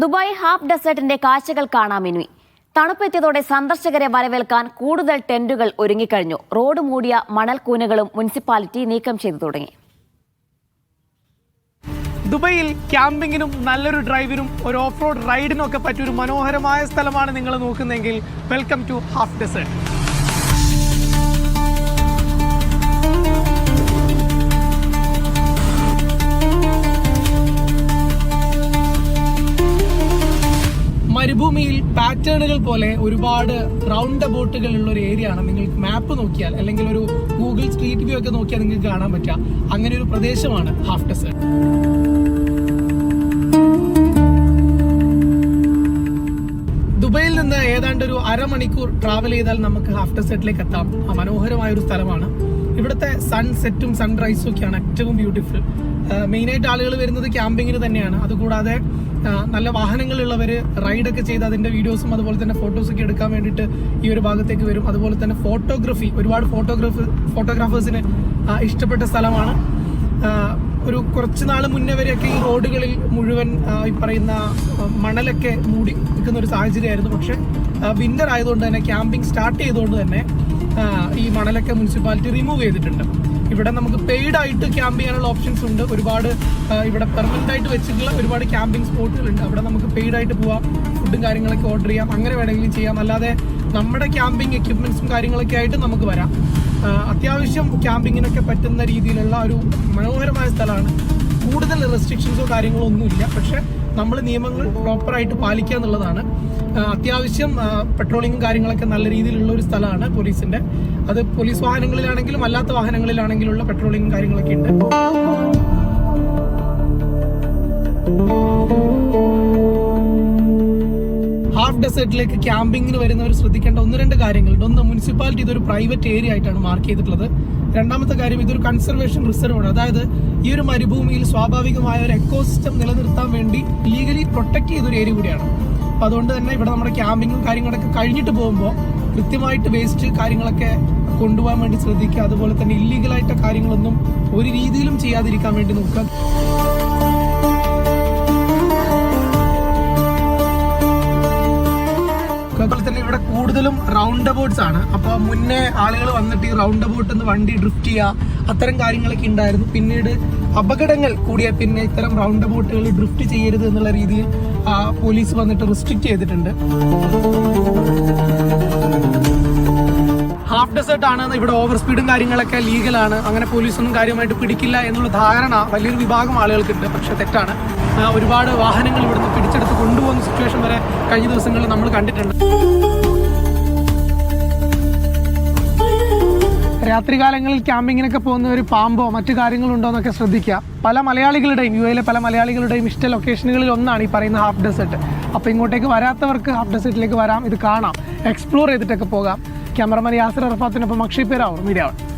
Dubai half ഡെസേർട്ടിന്റെ കാഴ്ചകൾ കാണാമിനി. തണുപ്പെത്തിയതോടെ സന്ദർശകരെ വരവേൽക്കാൻ കൂടുതൽ ടെന്റുകൾ ഒരുങ്ങിക്കഴിഞ്ഞു. റോഡ് മൂടിയ മണൽക്കൂനകളും മുനിസിപ്പാലിറ്റി നീക്കം ചെയ്തു തുടങ്ങി. ദുബൈയിൽ ക്യാമ്പിങ്ങിനും നല്ലൊരു ഡ്രൈവിനും ഒരു ഓഫ് റോഡ് റൈഡിനും ഒക്കെ പറ്റിയ ഒരു മനോഹരമായ സ്ഥലമാണ് നിങ്ങൾ നോക്കുന്നതെങ്കിൽ വെൽക്കം ടു ഹാഫ് ഡെസേർട്ട്. മരുഭൂമിയിൽ പാറ്റേണുകൾ പോലെ ഒരുപാട് റൗണ്ട് ബോട്ടുകൾ ഉള്ള ഒരു ഏരിയ ആണ്. നിങ്ങൾക്ക് മാപ്പ് നോക്കിയാൽ അല്ലെങ്കിൽ ഒരു ഗൂഗിൾ സ്ട്രീറ്റ് വ്യൂ ഒക്കെ നോക്കിയാൽ നിങ്ങൾക്ക് കാണാൻ പറ്റുക അങ്ങനെ ഒരു പ്രദേശമാണ് ഹാഫ് ഡെസേർട്ട്. ദുബൈയിൽ നിന്ന് ഏതാണ്ട് ഒരു അരമണിക്കൂർ ട്രാവൽ ചെയ്താൽ നമുക്ക് ഹാഫ് ഡെസേർട്ടിലേക്ക് എത്താം. മനോഹരമായ ഒരു സ്ഥലമാണ്. ഇവിടുത്തെ സൺസെറ്റും സൺറൈസും ഒക്കെയാണ് ഏറ്റവും ബ്യൂട്ടിഫുൾ. മെയിനായിട്ട് ആളുകൾ വരുന്നത് ക്യാമ്പിങ്ങിന് തന്നെയാണ്. അതുകൂടാതെ നല്ല വാഹനങ്ങളുള്ളവർ റൈഡൊക്കെ ചെയ്ത് അതിന്റെ വീഡിയോസും അതുപോലെ തന്നെ ഫോട്ടോസൊക്കെ എടുക്കാൻ വേണ്ടിയിട്ട് ഈ ഒരു ഭാഗത്തേക്ക് വരും. അതുപോലെ തന്നെ ഫോട്ടോഗ്രാഫി, ഒരുപാട് ഫോട്ടോഗ്രാഫേഴ്സിന് ഇഷ്ടപ്പെട്ട സ്ഥലമാണ്. ഒരു കുറച്ച് നാൾ മുന്നേ വരെയൊക്കെ ഈ റോഡുകളിൽ മുഴുവൻ ഈ പറയുന്ന മണലൊക്കെ മൂടി നിൽക്കുന്ന ഒരു സാഹചര്യമായിരുന്നു. പക്ഷെ വിന്റർ ആയതുകൊണ്ട് തന്നെ ക്യാമ്പിംഗ് സ്റ്റാർട്ട് ചെയ്തുകൊണ്ട് തന്നെ ഈ മണലൊക്കെ മുനിസിപ്പാലിറ്റി റിമൂവ് ചെയ്തിട്ടുണ്ട്. ഇവിടെ നമുക്ക് പെയ്ഡ് ആയിട്ട് ക്യാമ്പ് ചെയ്യാനുള്ള ഓപ്ഷൻസ് ഉണ്ട്. ഒരുപാട് ഇവിടെ പെർമനന്റ് ആയിട്ട് വെച്ചിട്ടുള്ള ഒരുപാട് ക്യാമ്പിംഗ് സ്പോട്ടുകളുണ്ട്. അവിടെ നമുക്ക് പെയ്ഡ് ആയിട്ട് പോവാം, ഫുഡും കാര്യങ്ങളൊക്കെ ഓർഡർ ചെയ്യാം, അങ്ങനെ വേണമെങ്കിലും ചെയ്യാം. അല്ലാതെ നമ്മുടെ ക്യാമ്പിംഗ് എക്യുപ്മെന്റ്സും കാര്യങ്ങളൊക്കെ ആയിട്ട് നമുക്ക് വരാം. അത്യാവശ്യം ക്യാമ്പിങ്ങിനൊക്കെ പറ്റുന്ന രീതിയിലുള്ള ഒരു മനോഹരമായ സ്ഥലമാണ്. കൂടുതൽ റെസ്ട്രിക്ഷൻസോ കാര്യങ്ങളോ ഒന്നുമില്ല. പക്ഷെ നമ്മൾ നിയമങ്ങൾ പ്രോപ്പറായിട്ട് പാലിക്കുക എന്നുള്ളതാണ്. അത്യാവശ്യം പെട്രോളിങ്ങും കാര്യങ്ങളൊക്കെ നല്ല രീതിയിലുള്ള ഒരു സ്ഥലമാണ് പോലീസിന്റെ. അത് പോലീസ് വാഹനങ്ങളിലാണെങ്കിലും അല്ലാത്ത വാഹനങ്ങളിലാണെങ്കിലുള്ള പെട്രോളിങ്ങും കാര്യങ്ങളൊക്കെ ഉണ്ട്. ഹാഫ് ഡെസേർട്ടിലേക്ക് ക്യാമ്പിങ്ങിന് വരുന്നവർ ശ്രദ്ധിക്കേണ്ട ഒന്ന് രണ്ട് കാര്യങ്ങളുണ്ട്. ഒന്ന്, മുനിസിപ്പാലിറ്റി ഇതൊരു പ്രൈവറ്റ് ഏരിയ ആയിട്ടാണ് മാർക്ക് ചെയ്തിട്ടുള്ളത്. രണ്ടാമത്തെ കാര്യം, ഇതൊരു കൺസർവേഷൻ റിസർവ് ആണ്. അതായത് ഈ ഒരു മരുഭൂമിയിൽ സ്വാഭാവികമായ ഒരു എക്കോസിസ്റ്റം നിലനിർത്താൻ വേണ്ടി ലീഗലി പ്രൊട്ടക്ട് ചെയ്തൊരു ഏരിയ കൂടിയാണ്. അപ്പൊ അതുകൊണ്ട് തന്നെ ഇവിടെ നമ്മുടെ ക്യാമ്പിങ്ങും കാര്യങ്ങളൊക്കെ കഴിഞ്ഞിട്ട് പോകുമ്പോൾ കൃത്യമായിട്ട് വേസ്റ്റ് കാര്യങ്ങളൊക്കെ കൊണ്ടുപോകാൻ വേണ്ടി ശ്രദ്ധിക്കുക. അതുപോലെ തന്നെ ഇല്ലീഗലായിട്ട് കാര്യങ്ങളൊന്നും ഒരു രീതിയിലും ചെയ്യാതിരിക്കാൻ വേണ്ടി നോക്കുക. അതുപോലെ തന്നെ ഇവിടെ കൂടുതലും റൗണ്ട് അബൌട്ട്സ് ആണ്. അപ്പൊ മുന്നേ ആളുകൾ വന്നിട്ട് ഈ റൗണ്ട് അബൌട്ട് നിന്ന് വണ്ടി ഡ്രിഫ്റ്റ് ചെയ്യുക, അത്തരം കാര്യങ്ങളൊക്കെ ഉണ്ടായിരുന്നു. പിന്നീട് അപകടങ്ങൾ കൂടിയ പിന്നെ ഇത്തരം റൗണ്ട് അബൌട്ടുകൾ ഡ്രിഫ്റ്റ് ചെയ്യരുത് എന്നുള്ള രീതിയിൽ പോലീസ് വന്നിട്ട് റെസ്ട്രിക്ട് ചെയ്തിട്ടുണ്ട്. ഹാഫ് ഡെസേർട്ട് ആണ്, ഇവിടെ ഓവർ സ്പീഡും കാര്യങ്ങളൊക്കെ ലീഗലാണ്, അങ്ങനെ പോലീസൊന്നും കാര്യമായിട്ട് പിടിക്കില്ല എന്നുള്ള ധാരണ വലിയൊരു വിഭാഗം ആളുകൾക്കുണ്ട്. പക്ഷെ തെറ്റാണ്. ഒരുപാട് വാഹനങ്ങൾ ഇവിടുന്ന് പിടിച്ചെടുത്ത് കൊണ്ടുപോകുന്ന സിറ്റുവേഷൻ വരെ കഴിഞ്ഞ ദിവസങ്ങളിൽ നമ്മൾ കണ്ടിട്ടുണ്ട്. രാത്രികാലങ്ങളിൽ ക്യാമ്പിങ്ങിനൊക്കെ പോകുന്നവർ പാമ്പോ മറ്റു കാര്യങ്ങളുണ്ടോ എന്നൊക്കെ ശ്രദ്ധിക്കുക. പല മലയാളികളുടെയും, യു എയിലെ പല മലയാളികളുടെയും ഇഷ്ട ലൊക്കേഷനുകളിൽ ഒന്നാണ് ഈ പറയുന്ന ഹാഫ് ഡെസേർട്ട്. അപ്പോൾ ഇങ്ങോട്ടേക്ക് വരാത്തവർക്ക് ഹാഫ് ഡെസേർട്ടിലേക്ക് വരാം, ഇത് കാണാം, എക്സ്പ്ലോർ ചെയ്തിട്ടൊക്കെ പോകാം. ക്യാമറമാൻ യാസിർ അറഫാത്തിനൊപ്പം അക്ഷയ് പേരാവൂർ, മീഡിയ 1.